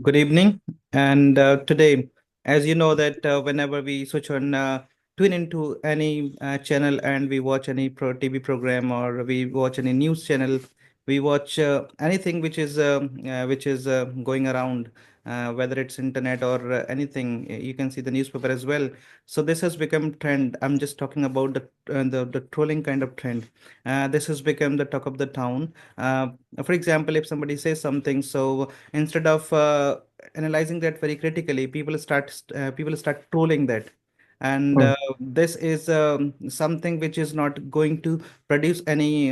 Good evening. And today, as you know, that whenever we switch on, tune into any channel and we watch any TV program or we watch any news channel, we watch anything which is going around, whether it's internet or anything. You can see the newspaper as well. So this has become trend. I'm just talking about the trolling kind of trend. This has become the talk of the town. For example, if somebody says something, so instead of analyzing that very critically, people start trolling that, and Mm, this is something which is not going to produce any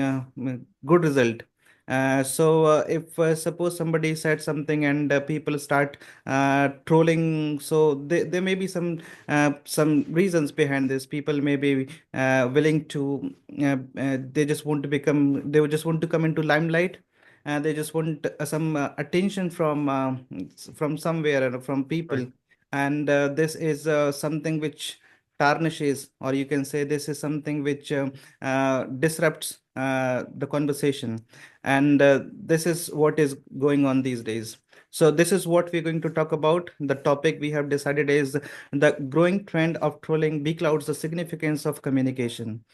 good result. So if suppose somebody said something and people start trolling, so there may be some reasons behind this. People may be willing to they just want to come into limelight. They just want some attention from somewhere or from right. people, and this is something which tarnishes, or you can say this is something which disrupts the conversation, and this is what is going on these days. So this is what we're going to talk about. The topic we have decided is the growing trend of trolling beclouds the significance of communication.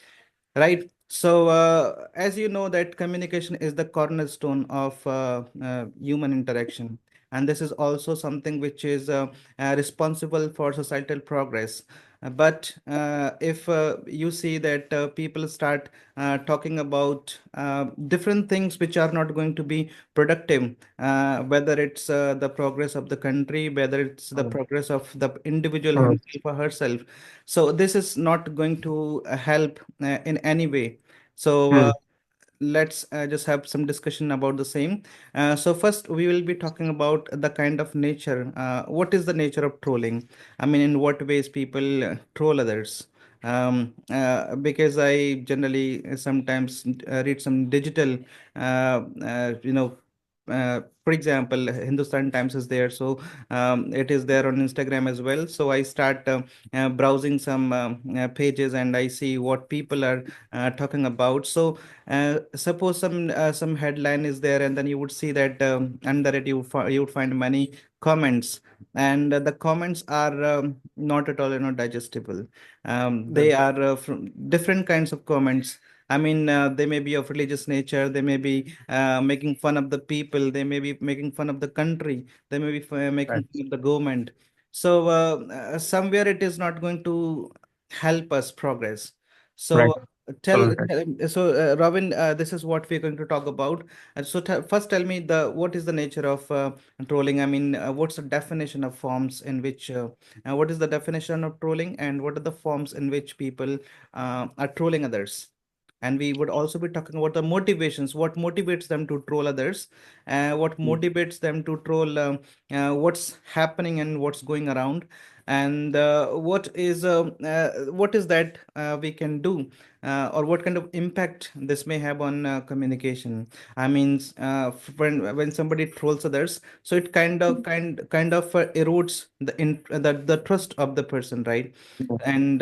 Right. So, as you know, that communication is the cornerstone of human interaction, and this is also something which is responsible for societal progress. But if you see that people start talking about different things which are not going to be productive, whether it's the progress of the country, whether it's the Mm, progress of the individual mm, himself or herself, so this is not going to help in any way. So mm. let's just have some discussion about the same. So first we will be talking about the kind of nature. What is the nature of trolling? I mean, in what ways people troll others? Because I generally sometimes read some digital, for example, Hindustan Times is there, so it is there on Instagram as well. So I start browsing some pages and I see what people are talking about. So suppose some headline is there, and then you would see that under it you would find many comments, and the comments are not at all digestible. They Right. are from different kinds of comments. I mean, they may be of religious nature. They may be making fun of the people. They may be making fun of the country. They may be Right. making fun of the government. So somewhere it is not going to help us progress. Right. So Absolutely. Robin, this is what we're going to talk about. First tell me the what is the nature of trolling? I mean, what's the definition of forms in which what is the definition of trolling, and what are the forms in which people are trolling others? And we would also be talking about the motivations, what motivates them to troll others, what Mm, motivates them to troll what's happening and what's going around, and what is that we can do, or what kind of impact this may have on communication. I mean, when somebody trolls others, so it kind of erodes the trust of the person, right? mm. And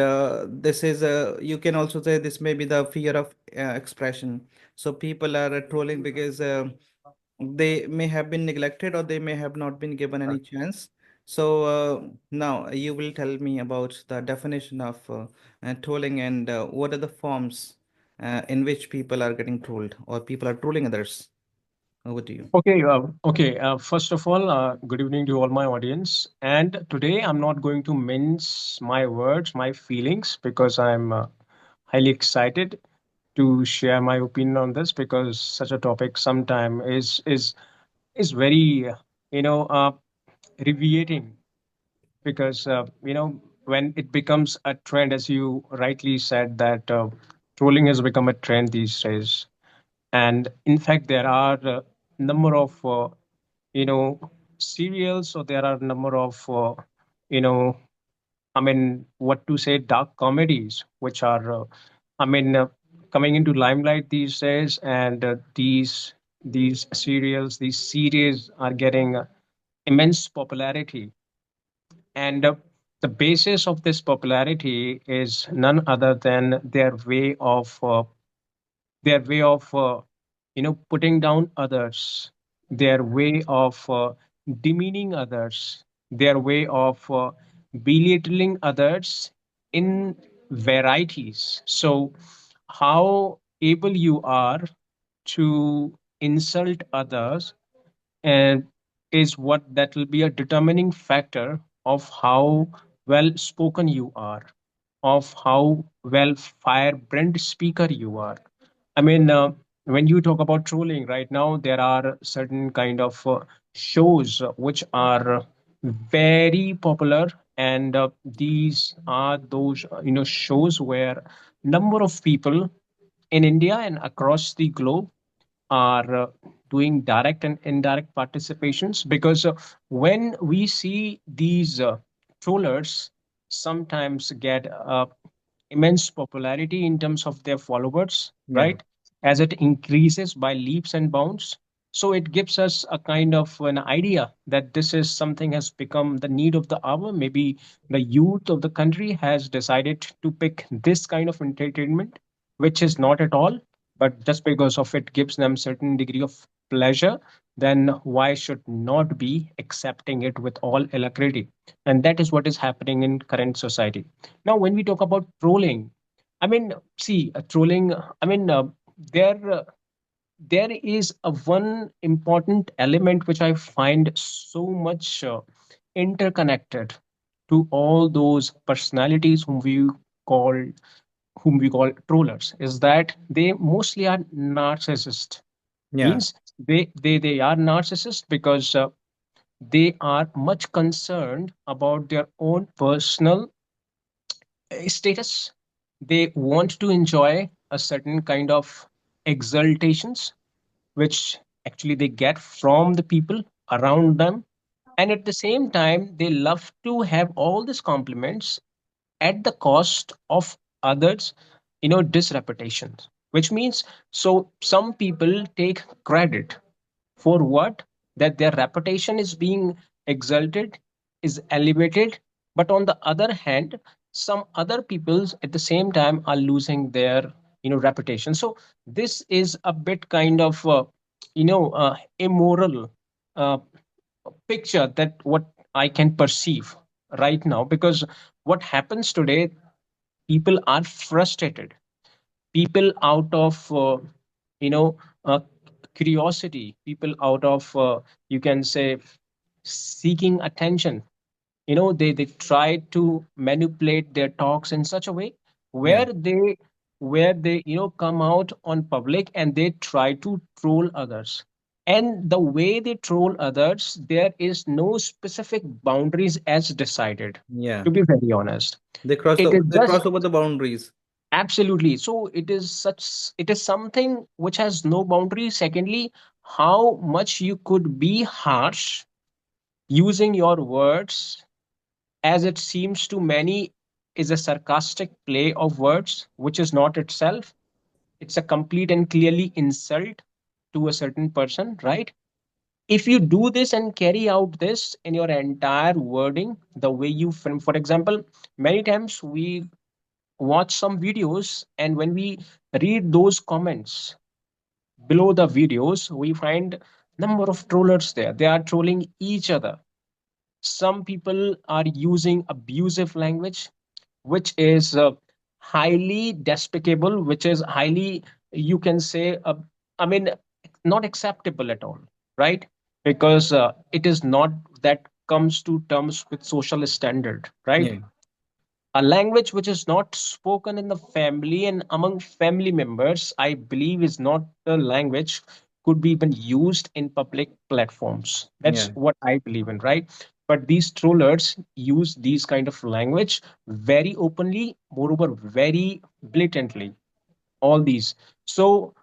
this is you can also say this may be the fear of expression. So people are trolling because they may have been neglected, or they may have not been given Right. any chance. So now you will tell me about the definition of trolling, and what are the forms in which people are getting trolled or people are trolling others. Over to you. Okay. Okay. First of all, good evening to all my audience. And today I'm not going to mince my words, my feelings, because I'm highly excited to share my opinion on this because such a topic sometime is very you know uh, reveating because when it becomes a trend, as you rightly said, that trolling has become a trend these days. And in fact there are a number of you know serials, or there are a number of you know I mean, what to say, dark comedies which are i mean uh, coming into limelight these days. And these serials, these series are getting immense popularity. And the basis of this popularity is none other than their way of putting down others, their way of demeaning others, their way of belittling others in varieties. So, how able you are to insult others and is what that will be a determining factor of how well spoken you are, of how well firebrand speaker you are. I mean, when you talk about trolling right now, there are certain kind of shows which are very popular, and these are those shows where number of people in India and across the globe are doing direct and indirect participations, because when we see these trollers sometimes get immense popularity in terms of their followers, Yeah. right? As it increases by leaps and bounds. So it gives us a kind of an idea that this is something has become the need of the hour. Maybe the youth of the country has decided to pick this kind of entertainment, which is not at all, but just because of it gives them certain degree of pleasure, then why should not be accepting it with all alacrity? And that is what is happening in current society. Now, when we talk about trolling, I mean, see, trolling, I mean, there, there is a one important element which I find so much interconnected to all those personalities call whom we call trollers, is that they mostly are narcissists. Yeah. Means they are narcissists because they are much concerned about their own personal status. They want to enjoy a certain kind of exaltations, which actually they get from the people around them. And at the same time, they love to have all these compliments at the cost of others, disreputations. Which means, so some people take credit for what? That their reputation is being exalted, is elevated, but on the other hand, some other peoples at the same time are losing their reputation. So this is a bit kind of immoral uh, picture that what I can perceive right now, because what happens today, people are frustrated, people out of you know uh, curiosity, people out of you can say seeking attention, they try to manipulate their talks in such a way Yeah. where they come out on public and they try to troll others. And the way they troll others, there is no specific boundaries as decided, Yeah. to be very honest. It is They just cross over the boundaries. absolutely. So it is something which has no boundary. Secondly, how much you could be harsh using your words, as it seems to many is a sarcastic play of words, which is not itself. It's a complete and clearly insult to a certain person, right? If you do this and carry out this in your entire wording, the way you frame, for example, many times we watch some videos, and when we read those comments below the videos, we find number of trollers there. They are trolling each other. Some people are using abusive language, which is highly despicable, which is highly, you can say, I mean, not acceptable at all, right? Because it is not that comes to terms with social standard, right? Yeah. A language which is not spoken in the family and among family members, I believe, is not a language could be even used in public platforms. That's Yeah. what I believe in, right? But these trollers use these kind of language very openly, moreover very blatantly, all these. So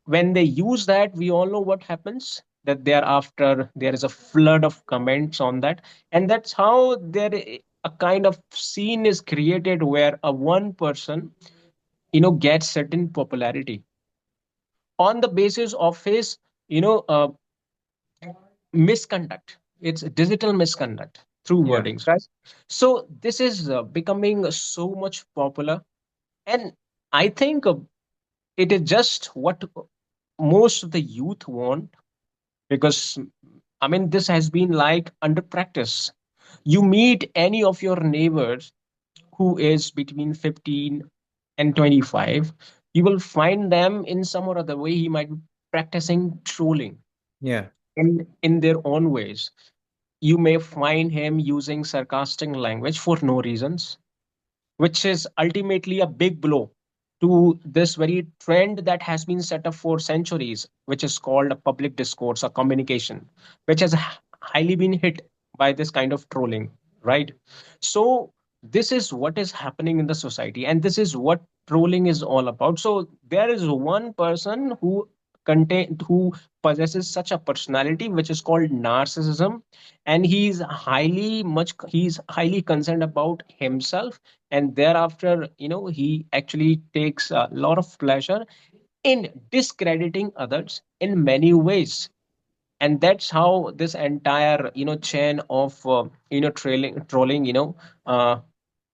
when they use that, we all know what happens, that thereafter there is a flood of comments on that. And that's how a kind of scene is created where a one person gets certain popularity on the basis of his you know uh, misconduct. It's digital misconduct through Yeah. wordings, right? So this is becoming so much popular. And I think it is just what most of the youth want, because I mean, this has been like under practice. You meet any of your neighbors who is between 15 and 25, you will find them in some or other way. He might be practicing trolling Yeah. in their own ways. You may find him using sarcastic language for no reasons, which is ultimately a big blow to this very trend that has been set up for centuries, which is called a public discourse or communication, which has highly been hit by this kind of trolling, right? So, this is what is happening in the society, and this is what trolling is all about. So, there is one person who possesses such a personality which is called narcissism, and he's highly concerned about himself, and thereafter, he actually takes a lot of pleasure in discrediting others in many ways. And that's how this entire chain of trolling uh,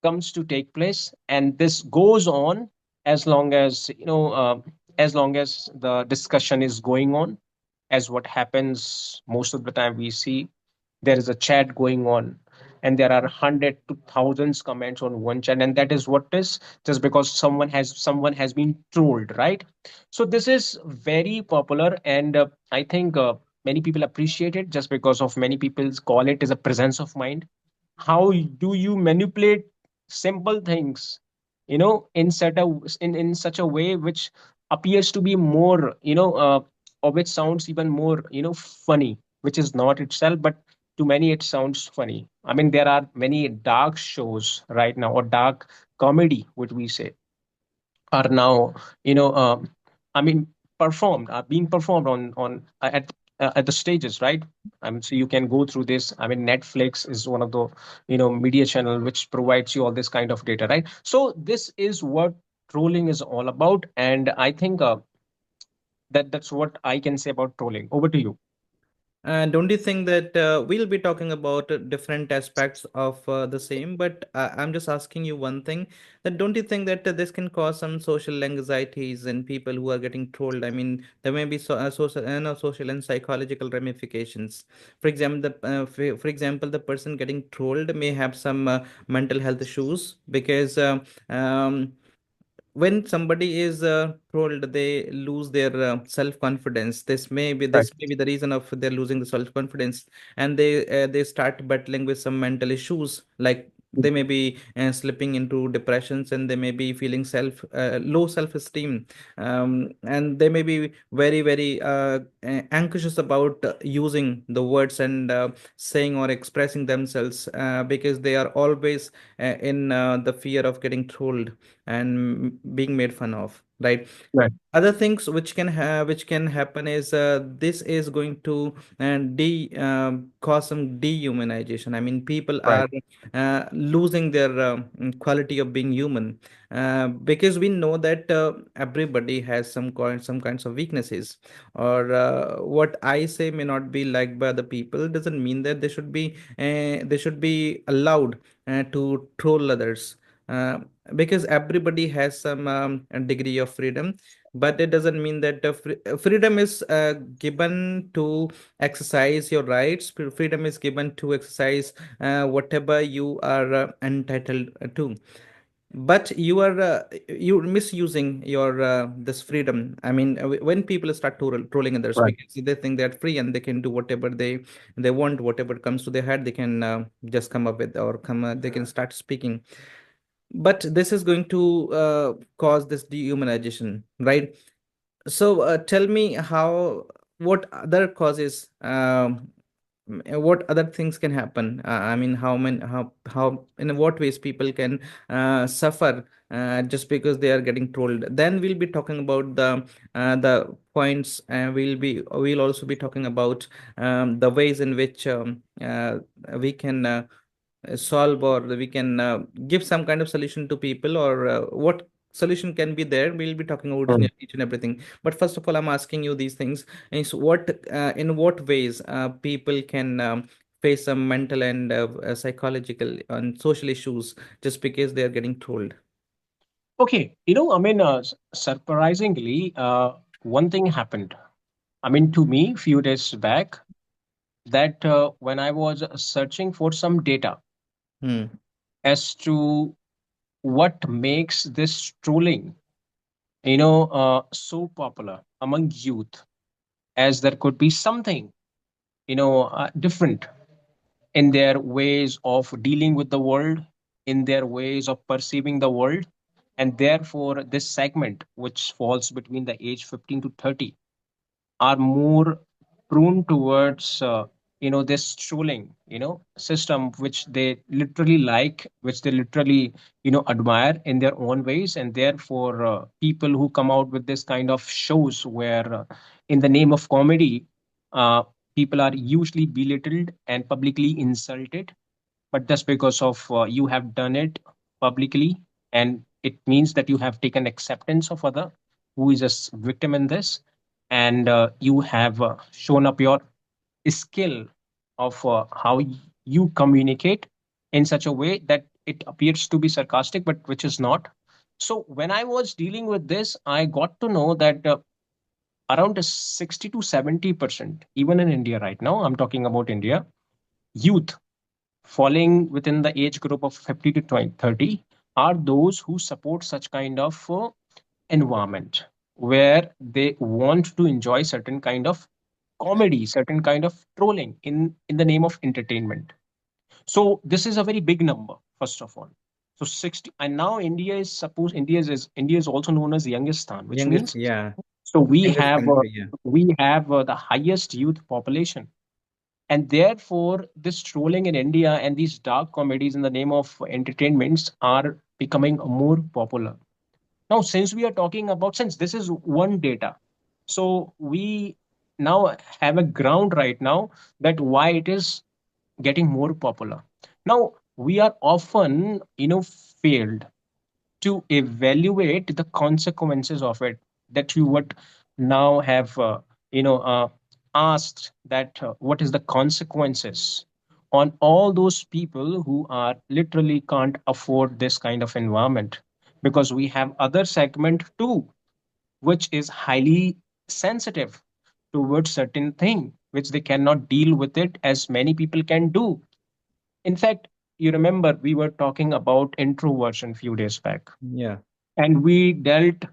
comes to take place, and this goes on as long as as long as the discussion is going on. As what happens most of the time, we see there is a chat going on, and there are hundred to thousands comments on one chat, and that is what is just because someone has been trolled, right? So this is very popular, and I think many people appreciate it just because of many people call it as a presence of mind. How do you manipulate simple things, in such a way which appears to be more, or which sounds even more, funny, which is not itself, but to many it sounds funny. I mean, there are many dark shows right now, or dark comedy, what we say, are now, you know I mean, performed are being performed at the stages, right? So you can go through this. I mean, Netflix is one of the media channel which provides you all this kind of data, right? So this is what trolling is all about, and I think that's what I can say about trolling. Over to you. Don't you think that we'll be talking about different aspects of the same? But I'm just asking you one thing, that don't you think that this can cause some social anxieties in people who are getting trolled? I mean, there may be social, social and psychological ramifications. For example, for example, the person getting trolled may have some mental health issues because when somebody is told, they lose their self confidence. Right. This may be the reason of they're losing the self confidence, and they start battling with some mental issues, like they may be slipping into depressions, and they may be feeling low self esteem, and they may be very anxious about using the words and saying or expressing themselves, because they are always in the fear of getting trolled and being made fun of, right? Right. Other things which can happen is this is going to de cause some dehumanization. I mean, people Right. are losing their quality of being human, because we know that everybody has some kinds of weaknesses, or what I say may not be liked by other people doesn't mean that they should be allowed to troll others, uh, because everybody has some degree of freedom. But it doesn't mean that freedom is given to exercise your rights. Freedom is given to exercise whatever you are entitled to. But you're misusing your this freedom. I mean, when people start trolling others Right. because they think they're free and they can do whatever they want, whatever comes to their head, they can just come up with, or come they can start speaking. But this is going to cause this dehumanization, right? So tell me how, what other causes, what other things can happen? I mean, how in what ways people can suffer just because they are getting trolled? Then we'll be talking about the points, and we'll also be talking about the ways in which we can solve, or we can give some kind of solution to people, or what solution can be there. We'll be talking about Mm. each and everything. But first of all, I'm asking you these things is what in what ways people can face some mental and psychological and social issues just because they are getting trolled. Okay, I mean, surprisingly, one thing happened. I mean, to me, few days back, that when I was searching for some data Hmm. as to what makes this trolling, so popular among youth, as there could be something, different in their ways of dealing with the world, in their ways of perceiving the world. And therefore, this segment, which falls between the age 15 to 30, are more prone towards this trolling system, which they literally like, which they literally admire in their own ways. And therefore, people who come out with this kind of shows where in the name of comedy, uh, people are usually belittled and publicly insulted, but just because of you have done it publicly, and it means that you have taken acceptance of other who is a victim in this, and you have shown up your skill of how you communicate in such a way that it appears to be sarcastic but which is not. So when I was dealing with this, I got to know that around 60 to 70%, even in India right now, I'm talking about India, youth falling within the age group of 50 to 20, 30 are those who support such kind of environment where they want to enjoy certain kind of comedy, certain kind of trolling in the name of entertainment. So this is a very big number, first of all. So 60, and now India is also known as Youngistan, which Youngest, means yeah, so youngest country, yeah. we have the highest youth population, and therefore this trolling in India and these dark comedies in the name of entertainments are becoming more popular. Now, since we are talking about, since this is one data, so we now have a ground right now that why it is getting more popular. Now, we are often, failed to evaluate the consequences of it, that you would now have you know uh, asked that what is the consequences on all those people who are literally can't afford this kind of environment, because we have other segment too, which is highly sensitive towards certain thing which they cannot deal with it as many people can do. In fact, you remember we were talking about introversion few days back, Yeah. and we dealt,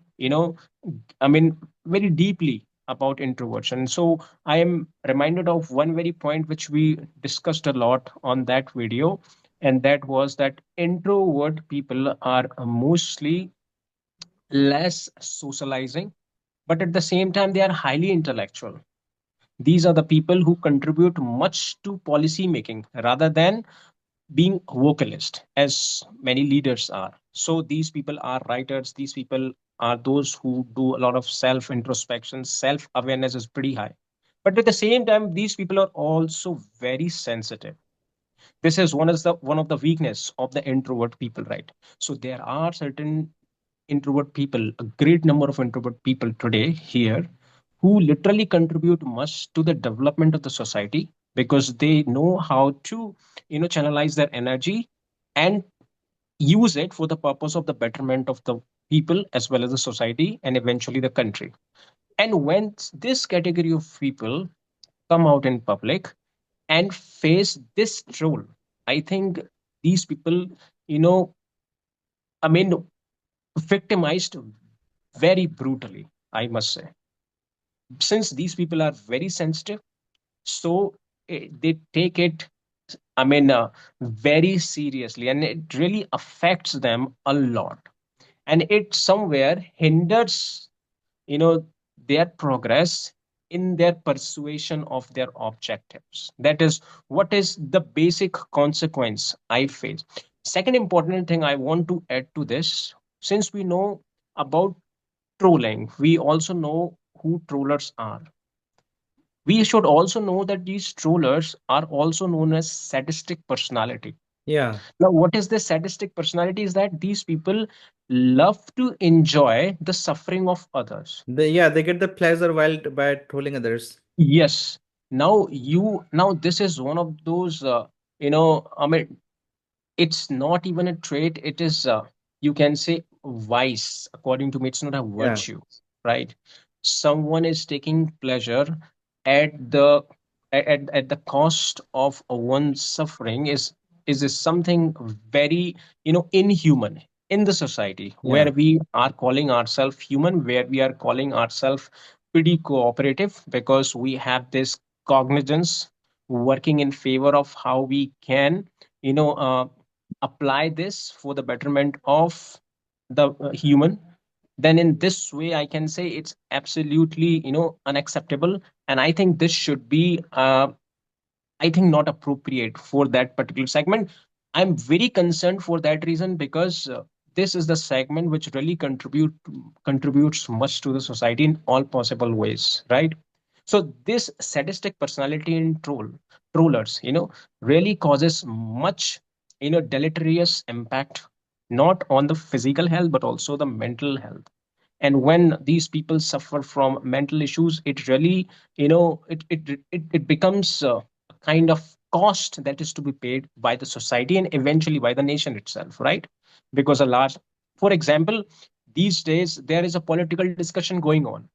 I mean, very deeply about introversion. So I am reminded of one very point which we discussed a lot on that video, and that was that introvert people are mostly less socializing, but at the same time they are highly intellectual. These are the people who contribute much to policy making rather than being vocalist, as many leaders are. So these people are writers, these people are those who do a lot of self introspection, self awareness is pretty high, but at the same time these people are also very sensitive. This is one of the weakness of the introvert people, right? So there are certain introvert people, a great number of introvert people today here, who literally contribute much to the development of the society, because they know how to channelize their energy and use it for the purpose of the betterment of the people as well as the society and eventually the country. And when this category of people come out in public and face this role, I think these people, you know I mean, victimized very brutally, I must say. Since these people are very sensitive, so they take it, I mean, very seriously, and it really affects them a lot, and it somewhere hinders, you know their progress in their persuasion of their objectives. That is what is the basic consequence I face. Second important thing I want to add to this, since we know about trolling, we also know who trollers are. We should also know that these trollers are also known as sadistic personality. Yeah. Now, what is this sadistic personality? Is that these people love to enjoy the suffering of others. They get the pleasure while by trolling others. Yes. Now this is one of those, I mean, it's not even a trait, it is, you can say, vice. According to me, it's not a Yeah. virtue, right? Someone is taking pleasure at the at the cost of one's suffering is something very, inhuman in the society Yeah. where we are calling ourselves human, where we are calling ourselves pretty cooperative, because we have this cognizance working in favor of how we can, you know uh, apply this for the betterment of the human. Then in this way I can say it's absolutely, unacceptable. And I think this should be, I think, not appropriate for that particular segment. I'm very concerned for that reason, because this is the segment which really contributes much to the society in all possible ways, right? So this sadistic personality in trollers, really causes much, deleterious impact, not on the physical health but also the mental health. And when these people suffer from mental issues, it really, it becomes a kind of cost that is to be paid by the society and eventually by the nation itself, right? Because a large, for example, these days there is a political discussion going on,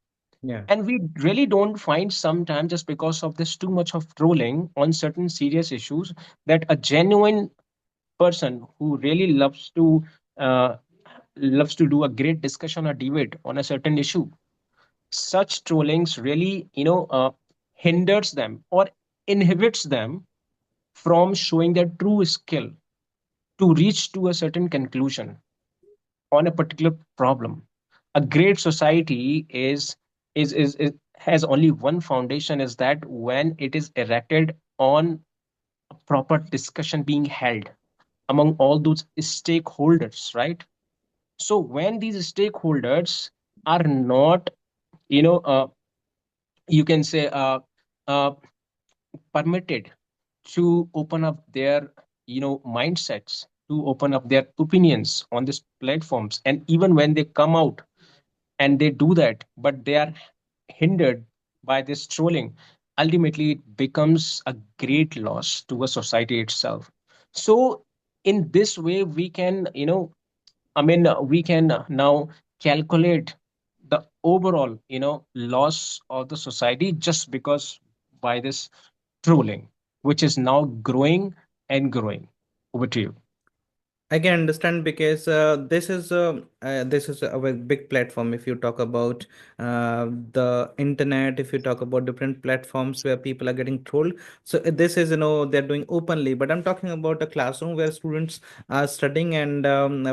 Yeah. and we really don't find sometimes, just because of this too much of trolling on certain serious issues, that a genuine person who really uh, loves to do a great discussion or debate on a certain issue, such trollings really, hinders them or inhibits them from showing their true skill to reach to a certain conclusion on a particular problem. A great society is has only one foundation, is that when it is erected on a proper discussion being held among all those stakeholders, right? So when these stakeholders are not, you know uh, you can say, uh, permitted to open up their, mindsets, to open up their opinions on these platforms, and even when they come out and they do that, but they are hindered by this trolling, ultimately it becomes a great loss to a society itself. So in this way we can, we can now calculate the overall, loss of the society just because by this trolling, which is now growing and growing. Over to you. I can understand because this is a very big platform. If you talk about the internet, if you talk about different platforms where people are getting trolled, so this is, they're doing openly. But I'm talking about a classroom where students are studying, and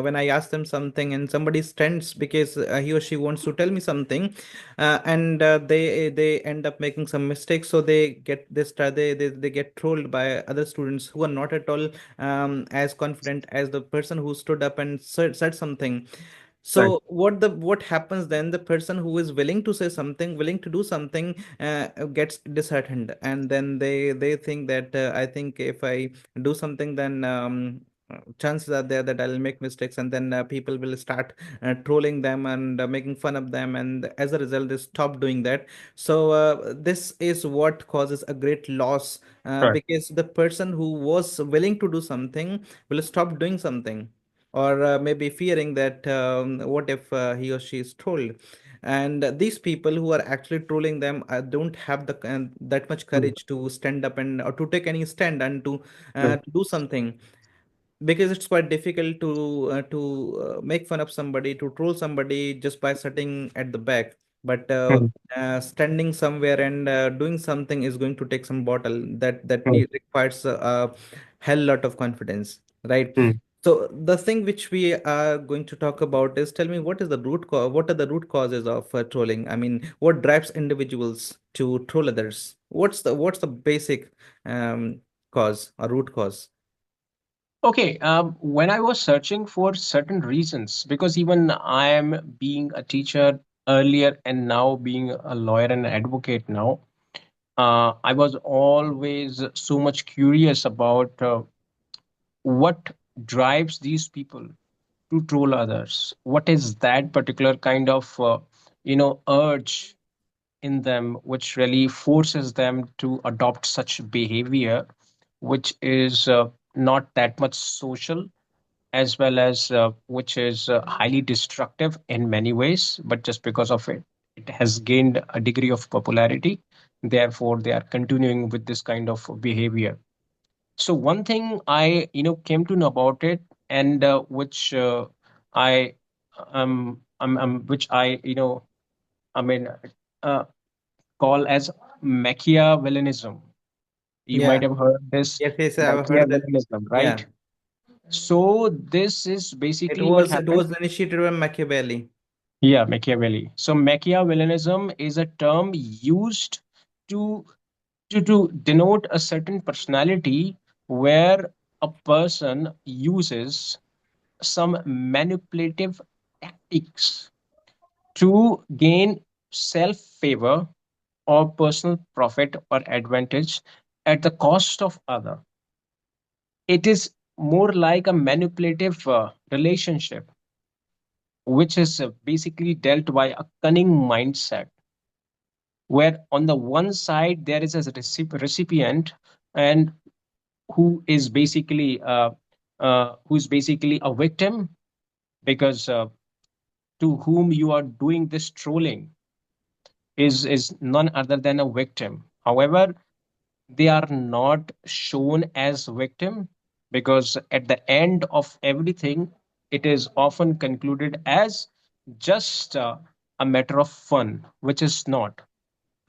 when I ask them something, and somebody stands because he or she wants to tell me something, and they end up making some mistakes, so they get trolled by other students who are not at all as confident as the person who stood up and said something. Right. So what happens then? The person who is willing to say something, willing to do something, gets disheartened, and then they think that I think if I do something, then chances are there that I'll make mistakes, and then people will start trolling them and making fun of them, and as a result, they stop doing that. So this is what causes a great loss, Right. because the person who was willing to do something will stop doing something, or maybe fearing that what if he or she is trolled. And these people who are actually trolling them don't have that much Mm. courage to stand up and or to take any stand and Right. to do something, because it's quite difficult to make fun of somebody, to troll somebody just by sitting at the back. But Mm. standing somewhere and doing something is going to take some bottle that Mm. requires a hell lot of confidence, right? Mm. So the thing which we are going to talk about is, tell me, what is the root cause? What are the root causes of trolling? I mean, what drives individuals to troll others? What's the basic cause or root cause? Okay, when I was searching for certain reasons, because even I am being a teacher earlier and now being a lawyer and advocate now, I was always so much curious about what drives these people to troll others. What is that particular kind of, urge in them which really forces them to adopt such behavior, which is not that much social, as well as which is highly destructive in many ways, but just because of it, it has gained a degree of popularity. therefore they are continuing with this kind of behavior. So one thing I came to know about it, and which I which I I mean uh, call as Machiavellianism. You might Yeah. have heard this Yes, yes, I've heard that. Machiavellianism, Yeah. right? So this is It basically what was it happened. was initiated by Machiavelli. Yeah, Machiavelli. So Machiavellianism is a term used to to denote a certain personality where a person uses some manipulative tactics to gain self favor or personal profit or advantage at the cost of other. It is more like a manipulative relationship, which is basically dealt by a cunning mindset, where on the one side there is a recipient, and who is basically a victim, because to whom you are doing this trolling is none other than a victim. However, they are not shown as victim, because at the end of everything it is often concluded as just a matter of fun, which is not,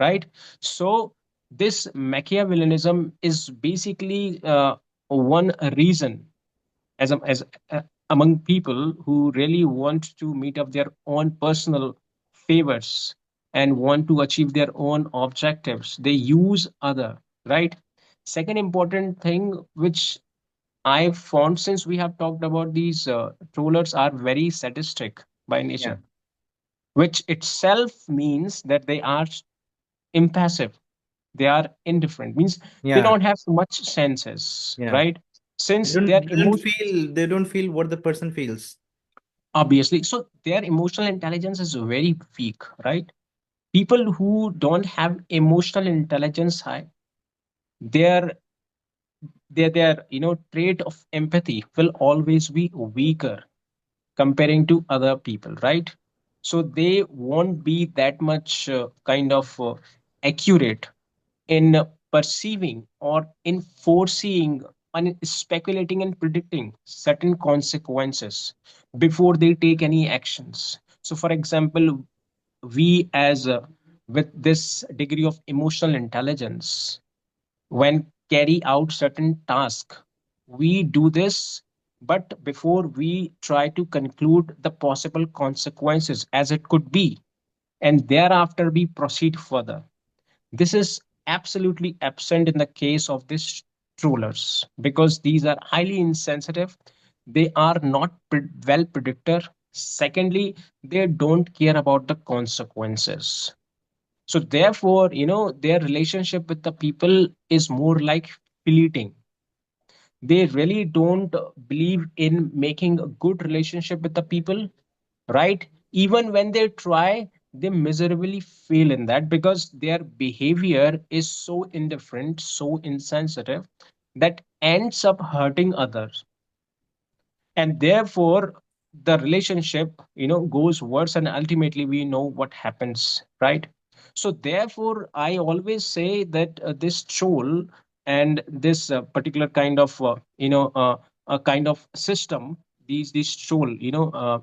right? So this Machiavellianism is basically one reason, as among people who really want to meet up their own personal favors and want to achieve their own objectives, they use other, right? Second important thing which I found, since we have talked about these trollers are very sadistic by Yeah. nature, which itself means that they are impassive, they are indifferent, means they Yeah. don't have much senses, Yeah. right? They Since don't their they don't emotion, feel they don't feel what the person feels. obviously, so their emotional intelligence is very weak, right? People who don't have emotional intelligence high, their their trait of empathy will always be weaker comparing to other people, right? So they won't be that much kind of accurate in perceiving or in foreseeing and speculating and predicting certain consequences before they take any actions. So for example, we as with this degree of emotional intelligence, when carry out certain task, we do this, but before we try to conclude the possible consequences as it could be, and thereafter we proceed further. This is absolutely absent in the case of these trollers, because these are highly insensitive. They are not well predictor. Secondly, they don't care about the consequences. So therefore, their relationship with the people is more like fleeting. They really don't believe in making a good relationship with the people, right? Even when they try, they miserably fail in that, because their behavior is so indifferent, so insensitive, that ends up hurting others. And therefore the relationship goes worse, and ultimately we know what happens, right? So therefore I always say that this troll and this particular kind of a kind of system, these troll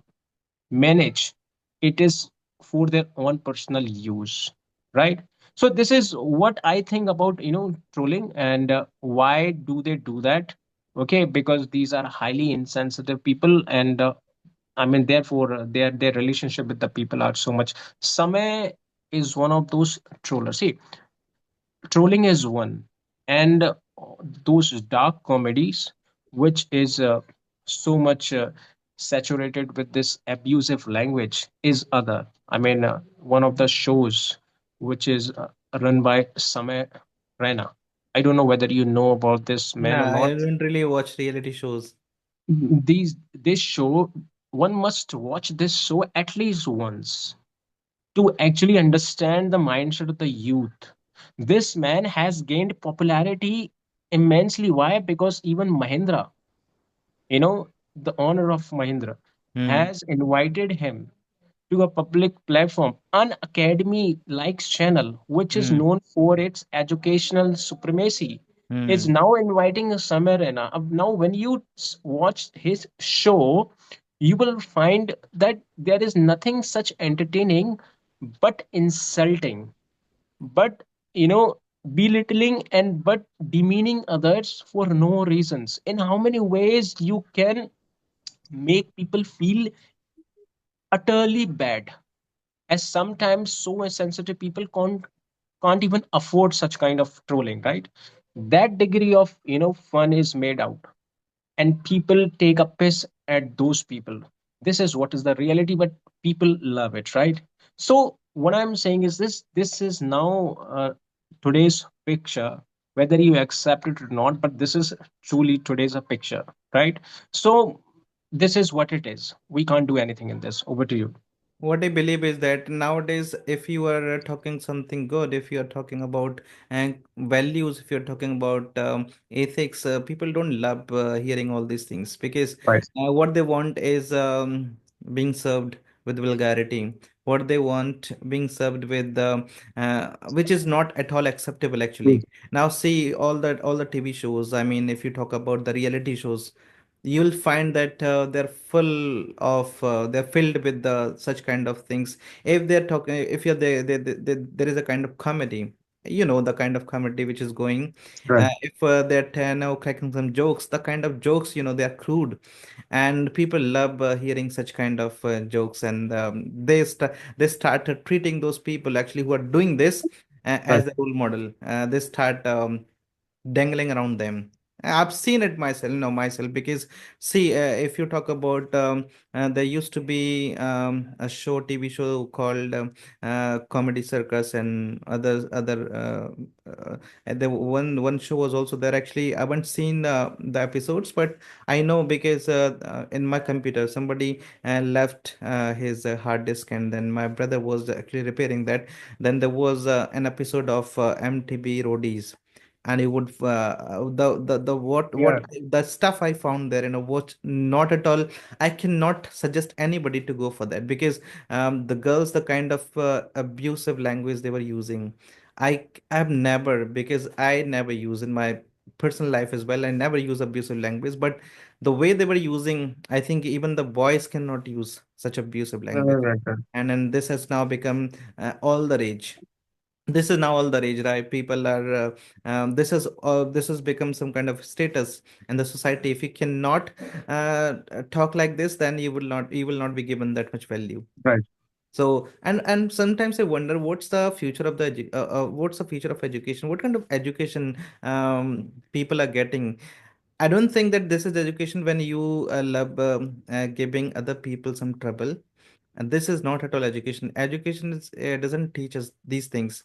manage, it is for their own personal use, right? So this is what I think about trolling, and why do they do that. Okay, because these are highly insensitive people, and I mean, therefore their relationship with the people are so much. Samay is one of those trollers. See, trolling is one, and those dark comedies, which is so much saturated with this abusive language, is other. I mean, one of the shows which is run by Samay Raina. I don't know whether you know about this man or Yeah, not. I don't really watch reality shows. This show, one must watch this show at least once to actually understand the mindset of the youth. This man has gained popularity immensely. Why? Because even Mahindra, the owner of Mahindra, Hmm. has invited him to a public platform, an academy like channel, which is Mm, known for its educational supremacy, is mm. now inviting a Samarena. Now, when you watch his show, you will find that there is nothing such entertaining but insulting, but belittling and but demeaning others for no reasons. In how many ways you can make people feel utterly bad, as sometimes so sensitive people can't even afford such kind of trolling, right? That degree of fun is made out, and people take a piss at those people. This is what is the reality, but people love it, right? So what I'm saying is this is now today's picture, whether you accept it or not, but this is truly today's a picture, right? So this is what it is. We can't do anything in this. Over to you. What I believe is that nowadays, if you are talking something good, if you are talking about values, if you're talking about ethics, people don't love hearing all these things because Right. what they want is being served with vulgarity. What they want being served with, which is not at all acceptable Mm. actually. Now see all the TV shows. I mean, if you talk about the reality shows, you'll find that they're filled with such kind of things. If they're talking, if you're there is a kind of comedy, the kind of comedy which is going, Right. if they're now cracking some jokes, the kind of jokes, they're crude, and people love hearing such kind of jokes, and they start treating those people actually who are doing this Right. as a role model. They start dangling around them. I've seen it myself, myself, because see, if you talk about, there used to be a TV show called Comedy Circus, and and the one show was also there. Actually, I haven't seen the episodes, but I know because in my computer somebody left his hard disk, and then my brother was actually repairing that. Then there was an episode of MTV Roadies, and you would the what Yeah. the stuff I found there, what not at all. I cannot suggest anybody to go for that because the girls, the kind of abusive language they were using, I've never, because I never use in my personal life as well, I never use abusive language, but the way they were using, I think even the boys cannot use such abusive language. Right. Right. And then this has now become all the rage. This is now all the rage, right? People are this has become some kind of status in the society. If you cannot talk like this, then you will not be given that much value. Right. So, and sometimes I wonder what's the future of what's the future of education, what kind of education people are getting. I don't think that this is education when you love giving other people some trouble. And this is not at all education. Education doesn't teach us these things.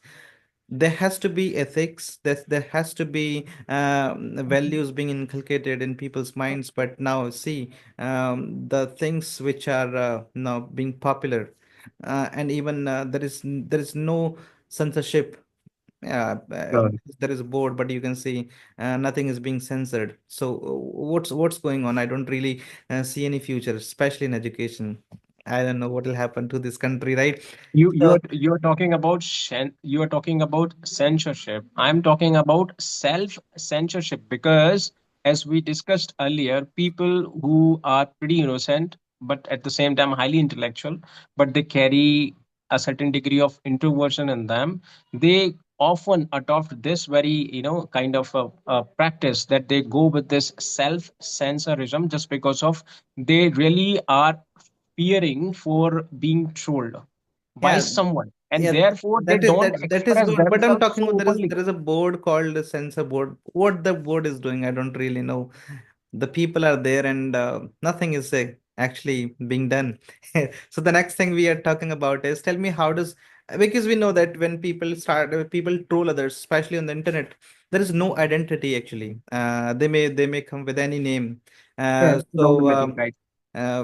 There has to be ethics, there has to be values being inculcated in people's minds. But now see, the things which are now being popular, and even there is no censorship. Yeah, Right. there is a board, but you can see nothing is being censored. So what's going on? I don't really see any future, especially in education. I don't know what will happen to this country, right? You So you're talking about you are talking about censorship. I'm talking about self censorship, because as we discussed earlier, people who are pretty innocent but at the same time highly intellectual, but they carry a certain degree of introversion in them. They often adopt this very kind of a practice, that they go with this self censorism just because of they really are fearing for being trolled by yeah, someone, and yeah, therefore they that is don't that is express good. But I'm themselves talking about so openly. there is a board called the censor board. What the board is doing, I don't really know. The people are there, and nothing is actually being done. So the next thing we are talking about is, tell me how does, because we know that when people troll others, especially on the internet, there is no identity actually. They may come with any name. Yeah, So anonymity, right?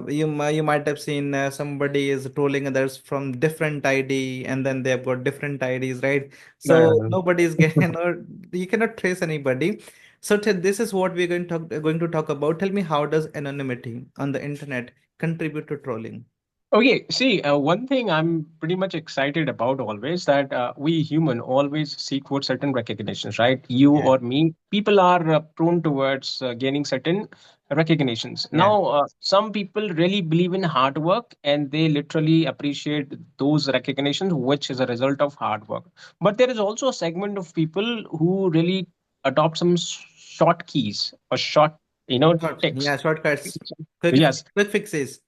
you might have seen somebody is trolling others from different ID, and then they have got different IDs, right? So Yeah. nobody is getting, or you cannot trace anybody. So this is what we're going to talk about. Tell me, how does anonymity on the internet contribute to trolling? Okay, see, one thing I'm pretty much excited about always that we human always seek for certain recognitions, right? You Yeah, or me, people are prone towards gaining certain recognitions. yeah, Now, some people really believe in hard work and they literally appreciate those recognitions, which is a result of hard work. But there is also a segment of people who really adopt some short keys or short, ticks. yeah, shortcuts, quick, Yes. quick fixes.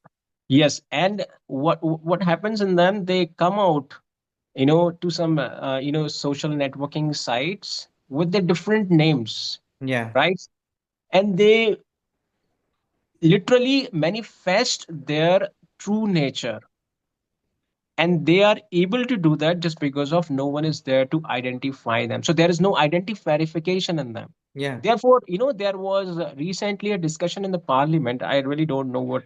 Yes, and what happens in them? They come out, to some social networking sites with the different names, Yeah, right? And they literally manifest their true nature, and they are able to do that just because of no one is there to identify them. So there is no identity verification in them. yeah, Therefore, there was recently a discussion in the parliament. I really don't know what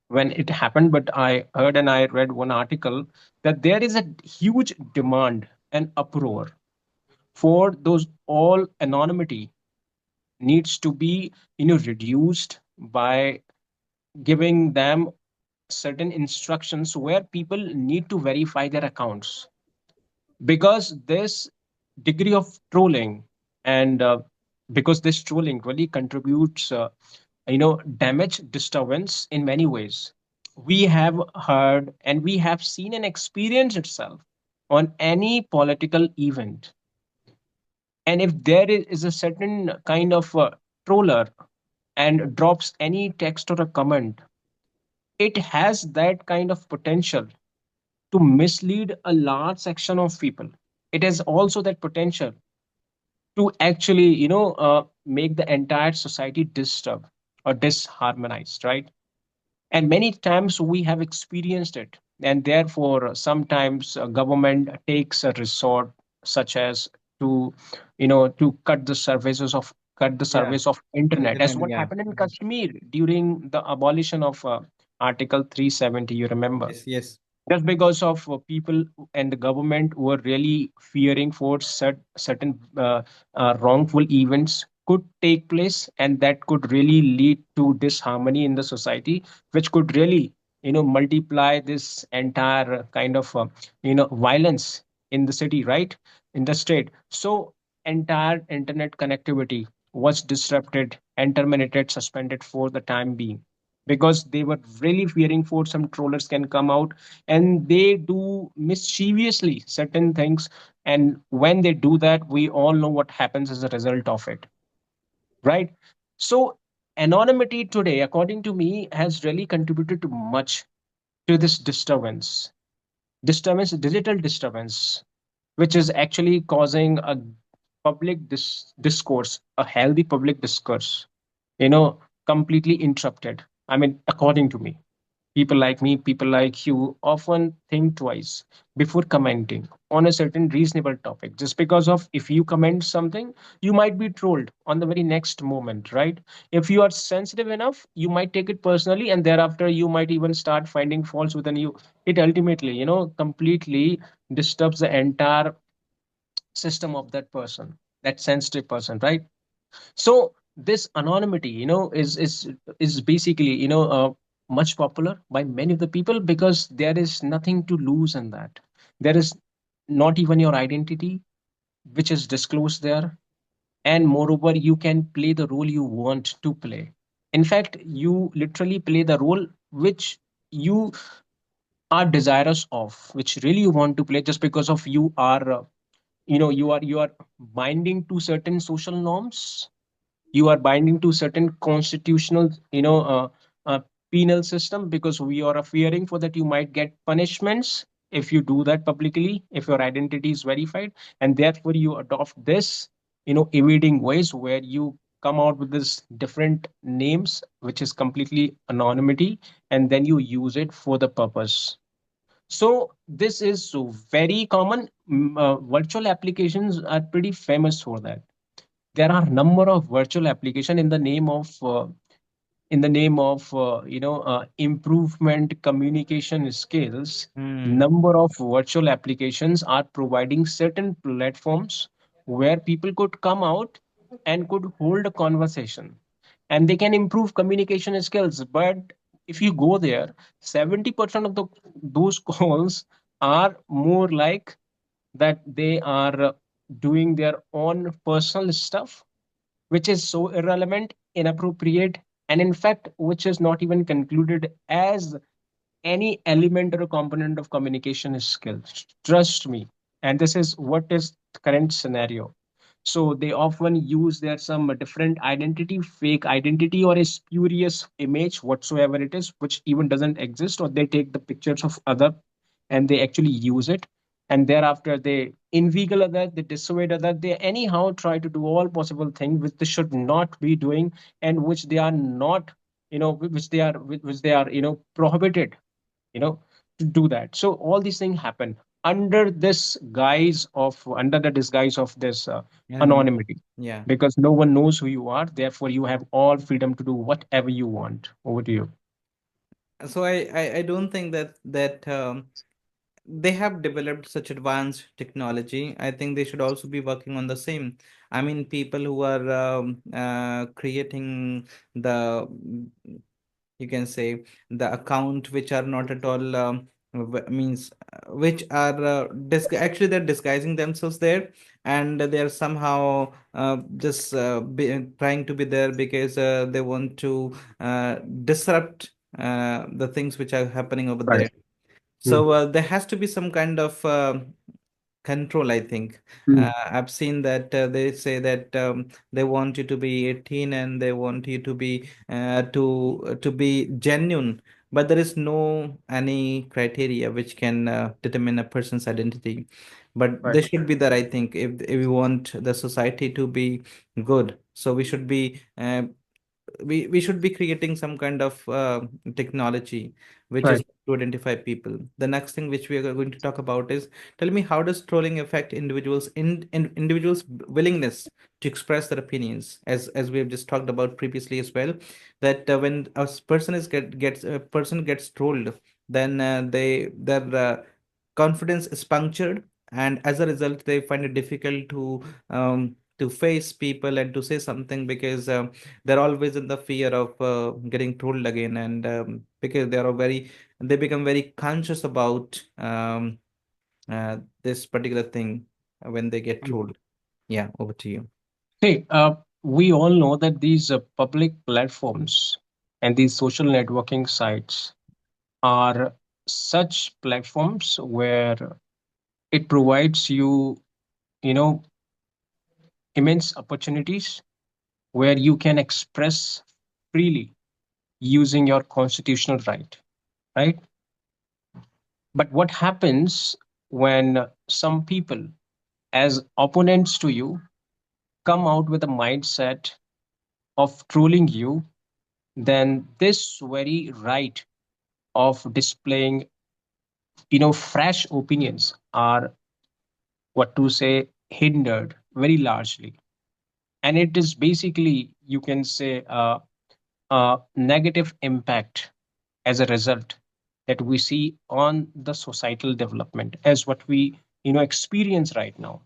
when it happened, but I heard and I read one article that there is a huge demand and uproar for those all anonymity needs to be reduced by giving them certain instructions where people need to verify their accounts, because this degree of trolling and because this trolling really contributes damage disturbance in many ways. We have heard and we have seen and experienced itself on any political event. And if there is a certain kind of troller and drops any text or a comment, it has that kind of potential to mislead a large section of people. It has also that potential to actually, make the entire society disturb or disharmonized, right? And many times we have experienced it, and therefore sometimes government takes a resort such as to to cut the yeah. service of internet, as Internet, what yeah. happened in Mhm. Kashmir during the abolition of article 370, you remember, Yes, yes. just because of people and the government were really fearing for certain wrongful events could take place, and that could really lead to disharmony in the society, which could really multiply this entire kind of violence in the city, right, in the state. So entire internet connectivity was disrupted and terminated, suspended for the time being, because they were really fearing for some trollers can come out and they do mischievously certain things. And when they do that, we all know what happens as a result of it, right? So anonymity today, according to me, has really contributed to much to this digital disturbance, which is actually causing a public discourse, a healthy public discourse, completely interrupted. I mean, according to me, people like me, people like you often think twice before commenting on a certain reasonable topic. Just because of if you comment something, you might be trolled on the very next moment, right? If you are sensitive enough, you might take it personally, and thereafter you might even start finding faults within you. It ultimately, completely disturbs the entire system of that person, that sensitive person, right? So this anonymity, is basically, much popular by many of the people because there is nothing to lose in that. There is not even your identity, which is disclosed there, and moreover, you can play the role you want to play. In fact, you literally play the role which you are desirous of, which really you want to play, just because of you are, you are binding to certain social norms, you are binding to certain constitutional penal system, because we are fearing for that you might get punishments if you do that publicly, if your identity is verified, and therefore you adopt this evading ways where you come out with this different names which is completely anonymity, and then you use it for the purpose. So this is so very common. Virtual applications are pretty famous for that. There are number of virtual application in the name of improvement communication skills. Hmm. Number of virtual applications are providing certain platforms where people could come out and could hold a conversation, and they can improve communication skills. But if you go there, 70% of those calls are more like that they are doing their own personal stuff, which is so irrelevant, inappropriate, and in fact, which is not even concluded as any element or a component of communication is skills. Trust me. And this is what is the current scenario. So they often use their some different identity, fake identity, or a spurious image, whatsoever it is, which even doesn't exist, or they take the pictures of other and they actually use it. And thereafter they inveigle other, they dissuade other, they anyhow try to do all possible things which they should not be doing, and which they are not, which they are, prohibited, you know to do that. So all these things happen under the disguise of this Anonymity. anonymity, Yeah. because no one knows who you are, therefore you have all freedom to do whatever you want. Over to you. So I don't think that they have developed such advanced technology. I think they should also be working on the same. I mean, people who are creating the, you can say, the account which are not at all means which are actually they're disguising themselves there, and they are somehow just trying to be there because they want to disrupt the things which are happening over Right. there. Mm. So there has to be some kind of control, I think. Mm. I've seen that they say that they want you to be 18 and they want you to be to be genuine, but there is no any criteria which can determine a person's identity. But Right. they should be there, I think, if we want the society to be good. So we should be we should be creating some kind of technology which is Right. to identify people. The next thing which we are going to talk about is, tell me, how does trolling affect individuals willingness to express their opinions, as we have just talked about previously as well, that when person is gets a person gets trolled, then their confidence is punctured, and as a result they find it difficult to face people and to say something, because they're always in the fear of getting trolled again, and because they become very conscious about this particular thing when they get Mm. trolled. Yeah, over to you. See, we all know that these public platforms and these social networking sites are such platforms where it provides you, you know immense opportunities where you can express freely using your constitutional right? But what happens when some people, as opponents to you, come out with a mindset of trolling you, then this very right of displaying, fresh opinions are, what to say, hindered very largely. And it is basically, you can say, a negative impact as a result that we see on the societal development as what we experience right now.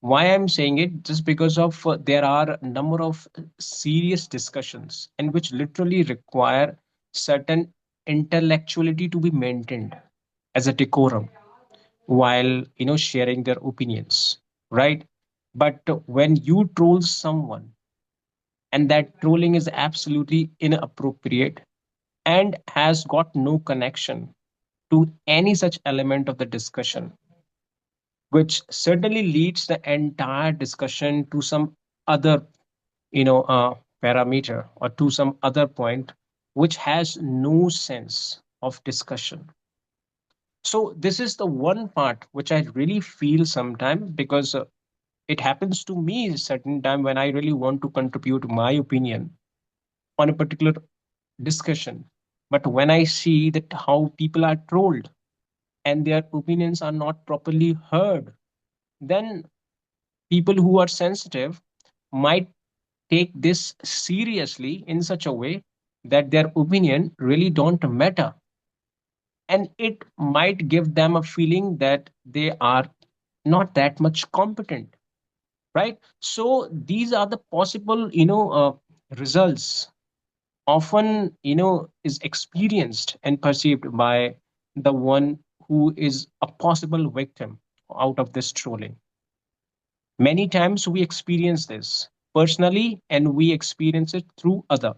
Why I'm saying it, just because of there are a number of serious discussions and which literally require certain intellectuality to be maintained as a decorum while sharing their opinions, right? But when you troll someone and that trolling is absolutely inappropriate and has got no connection to any such element of the discussion, which certainly leads the entire discussion to some other, parameter, or to some other point which has no sense of discussion. So this is the one part which I really feel sometimes, because it happens to me certain time when I really want to contribute my opinion on a particular discussion. But when I see that how people are trolled and their opinions are not properly heard, then people who are sensitive might take this seriously in such a way that their opinion really don't matter, and it might give them a feeling that they are not that much competent, right? So these are the possible results often, is experienced and perceived by the one who is a possible victim out of this trolling. Many times we experience this personally and we experience it through other.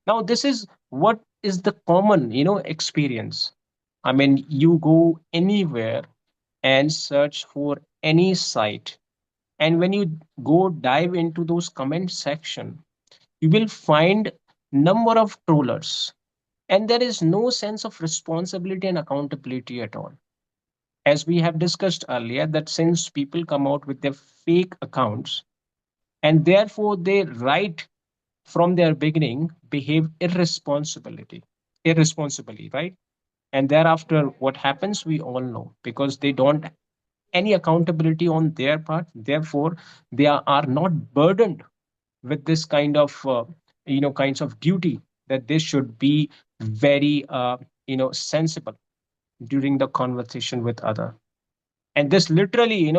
Now, this is what is the common, experience. I mean, you go anywhere and search for any site. And when you go dive into those comment section, you will find number of trollers. And there is no sense of responsibility and accountability at all. As we have discussed earlier, that since people come out with their fake accounts and therefore they write from their beginning behave irresponsibly, right? And thereafter what happens we all know, because they don't any accountability on their part, therefore they are not burdened with this kind of kinds of duty that they should be very sensible during the conversation with other. And this literally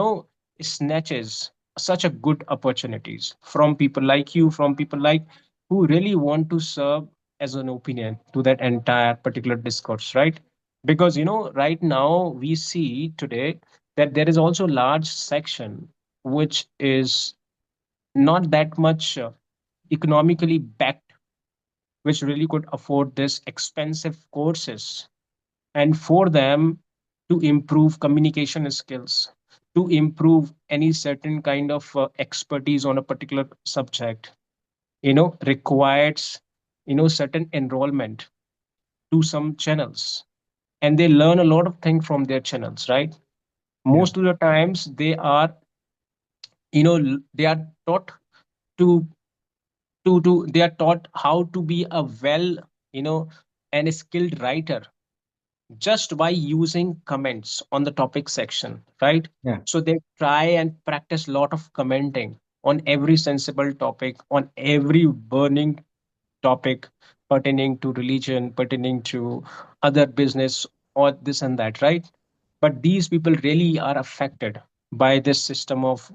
snatches such a good opportunities from people like you, from people like who really want to serve as an opinion to that entire particular discourse, right? Because right now we see today that there is also large section which is not that much economically backed, which really could afford this expensive courses, and for them to improve communication skills, to improve any certain kind of expertise on a particular subject, requires certain enrollment to some channels, and they learn a lot of things from their channels, right? Yeah. Most of the times they are they are taught to they are taught how to be a well you know and skilled writer just by using comments on the topic section, right? Yeah. So they try and practice a lot of commenting on every sensible topic, on every burning topic pertaining to religion, pertaining to other business, or this and that, right? But these people really are affected by this system of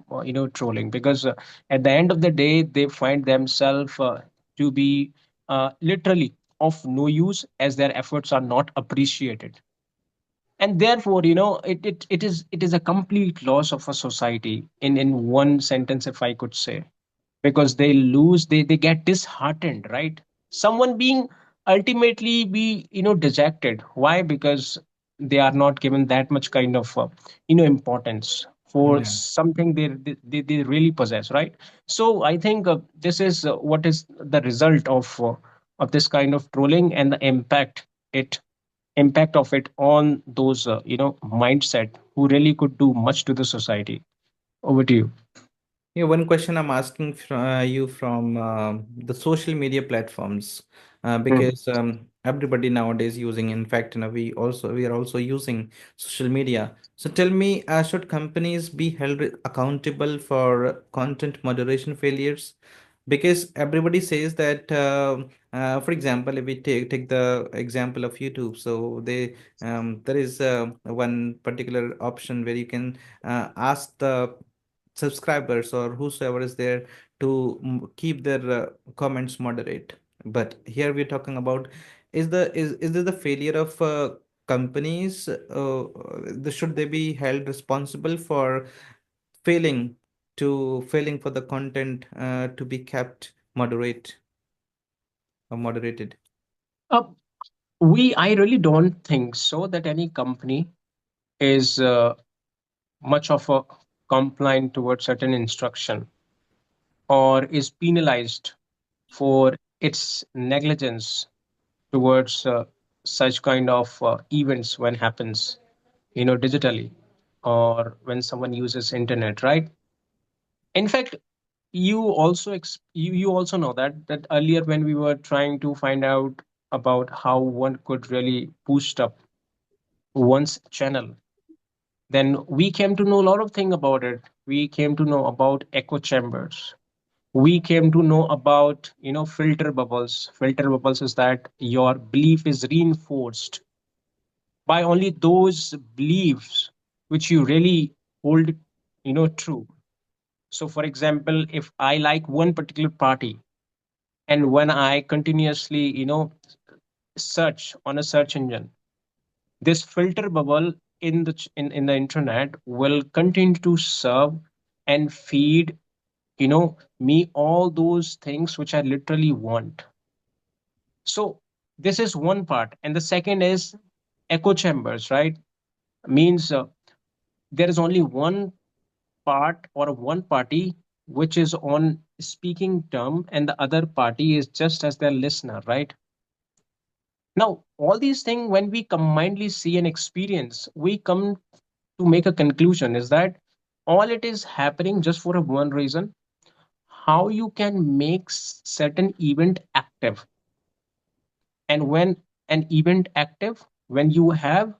trolling, because at the end of the day they find themselves to be literally of no use, as their efforts are not appreciated. And therefore it is a complete loss of a society, in one sentence if I could say, because they lose, they get disheartened, right? Someone being ultimately be dejected. Why? Because they are not given that much kind of importance for Yeah. something they really possess, right? So I think this is what is the result of this kind of trolling, and the it impact of it on those mindset who really could do much to the society. Over to you. Yeah, one question I'm asking you from the social media platforms, Mhm. because everybody nowadays using. In fact, we are also using social media. So tell me, should companies be held accountable for content moderation failures? Because everybody says that, for example, if we take the example of YouTube, so there is one particular option where you can ask the subscribers or whosoever is there to keep their comments moderate. But here we're talking about, is there the failure of companies, should they be held responsible for failing failing for the content to be kept moderate or moderated? uh, I really don't think so that any company is much of a compliant towards certain instruction, or is penalized for its negligence towards such kind of events when happens digitally, or when someone uses internet, right? In fact, you also know that earlier when we were trying to find out about how one could really boost up one's channel, then we came to know a lot of things about it. We came to know about echo chambers. We came to know about filter bubbles. Filter bubbles is that your belief is reinforced by only those beliefs which you really hold true. So for example, if I like one particular party, And when I continuously, search on a search engine, this filter bubble in the internet will continue to serve and feed, me all those things which I literally want. So this is one part, and the second is echo chambers, right? Means there is only one part or one party which is on speaking term, and the other party is just as their listener, right? Now all these things, when we combinedly see and experience, we come to make a conclusion is that all it is happening just for a one reason: how you can make certain event active. And when an event active, when you have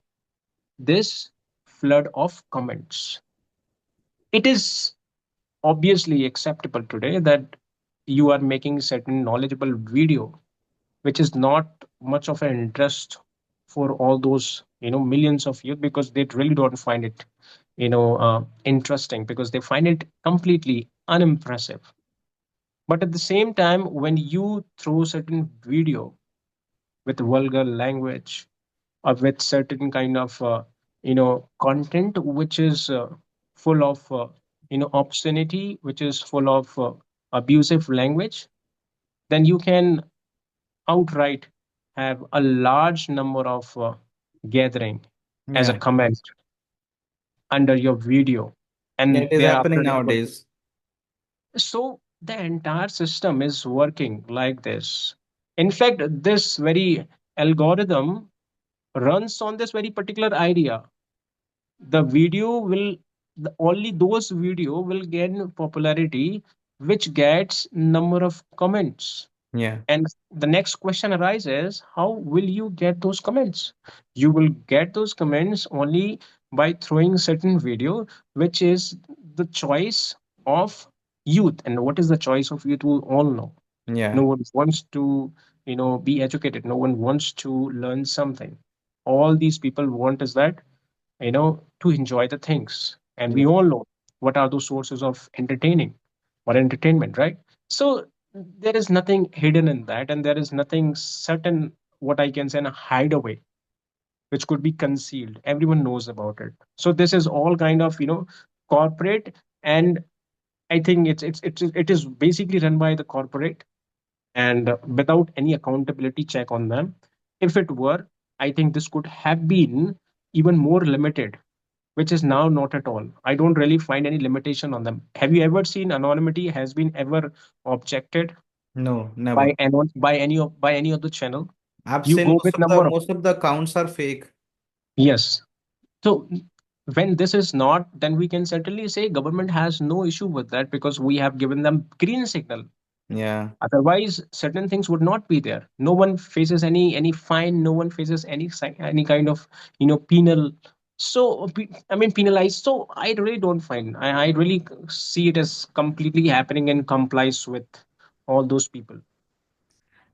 this flood of comments, it is obviously acceptable today that you are making certain knowledgeable video which is not much of an interest for all those, millions of youth, because they really don't find it, interesting, because they find it completely unimpressive. But at the same time, when you throw certain video with vulgar language, or with certain kind of content which is full of obscenity, which is full of abusive language, then you can outright have a large number of gathering as a Yeah, comment under your video, yeah, and it is thereafter happening it will. nowadays. So the entire system is working like this. In fact, this very algorithm runs on this very particular idea. The video will, only those video will gain popularity which gets number of comments. Yeah, And the next question arises: how will you get those comments? You will get those comments only by throwing certain video which is the choice of youth. And what is the choice of youth? We all know. No yeah, one wants to, be educated. No one wants to learn something. All these people want is that, to enjoy the things. And we yeah, all know what are those sources of entertaining or entertainment, right? So there is nothing hidden in that, and there is nothing certain, what I can say, in a hideaway, which could be concealed. Everyone knows about it. So this is all kind of, corporate, and I think it is basically run by the corporate, and without any accountability check on them. If it were, I think this could have been even more limited, which is now not at all. I don't really find any limitation on them. Have you ever seen anonymity has been ever objected no, by never. anyone, by any of the channel? I've You seen go with number of. most of the accounts are fake. Yes. So when this is not, then we can certainly say government has no issue with that, because we have given them green signal. Yeah, Otherwise, certain things would not be there. No one faces any fine. No one faces any kind of, penal. So I mean penalized. So I really don't find. I really see it as completely happening and complies with all those people. To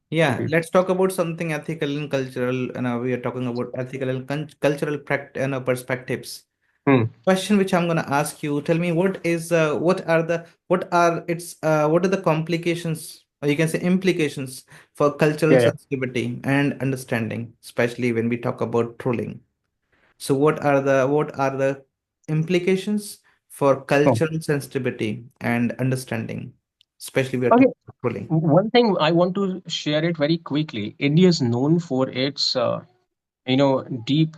yeah. be. Let's talk about something ethical and cultural. And we are talking about ethical and cultural perspectives. Hmm. Question which I'm gonna ask you. Tell me what are the complications, or you can say implications, for cultural Yeah, yeah. sensitivity and understanding, especially when we talk about trolling. So what are the implications for Oh. cultural sensitivity and understanding, especially we are Okay. talking about trolling. One thing I want to share it very quickly. India is known for its deep,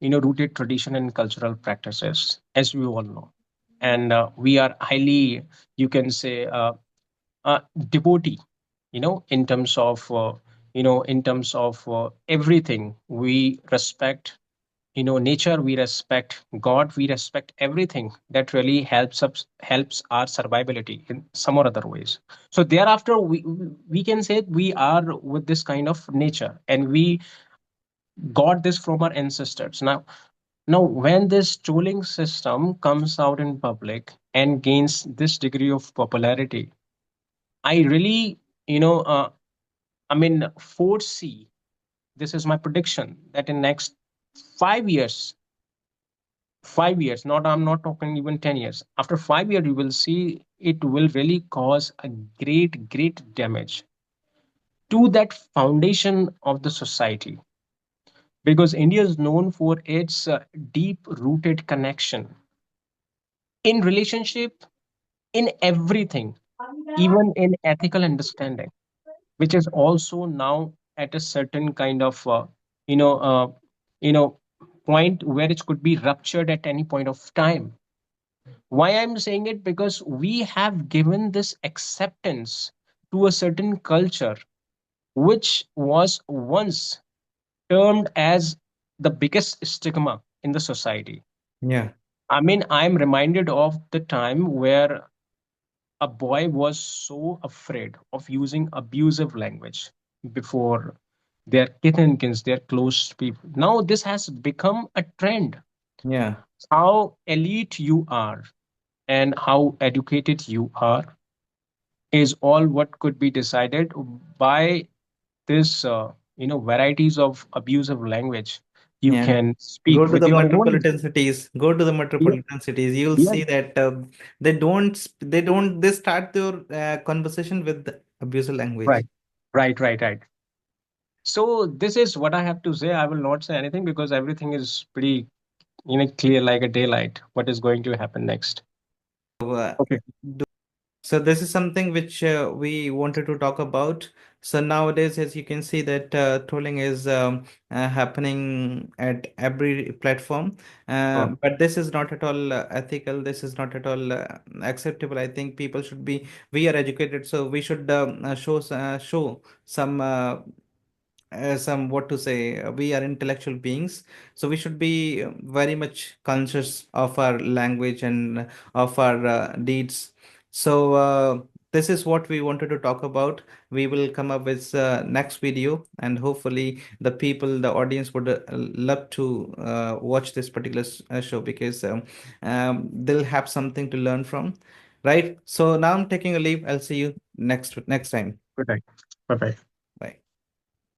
rooted tradition and cultural practices, as we all know. And we are highly, you can say, devotee, in terms of everything. We respect, nature, we respect God, we respect everything that really helps our survivability in some or other ways. So thereafter, we can say we are with this kind of nature, and we got this from our ancestors. Now, when this tooling system comes out in public and gains this degree of popularity, I really, you know, uh, foresee, this is my prediction, that in next 5 years, 5 years, I'm not talking even 10 years, after 5 years, you will see it will really cause a great, great damage. to that foundation of the society, because India is known for its deep rooted connection in relationship, in everything, even in ethical understanding, which is also now at a certain kind of you know uh, you know point where it could be ruptured at any point of time. Why I'm saying it? Because we have given this acceptance to a certain culture which was once termed as the biggest stigma in the society. Yeah. I mean, I'm reminded of the time where a boy was so afraid of using abusive language before their kith and kins, their close people. Now this has become a trend. Yeah. How elite you are and how educated you are is all what could be decided by this varieties of abusive language you Yeah. can Go speak to with the your own. metropolitan cities. Go to the Yeah, metropolitan cities. You'll yeah. see that they start their conversation with abusive language. Right, right. So this is what I have to say. I will not say anything because everything is pretty clear like a daylight what is going to happen next. So, Okay. So this is something which we wanted to talk about. So nowadays, as you can see, that trolling is happening at every platform. Oh, But this is not at all ethical. This is not at all acceptable. I think people should be. We are educated, so we should show some what to say, we are intellectual beings, so we should be very much conscious of our language and of our deeds. So this is what we wanted to talk about. We will come up with next video, and hopefully the audience would love to watch this particular show, because they'll have something to learn from, right? So now I'm taking a leave. I'll see you next time. good night. Bye bye.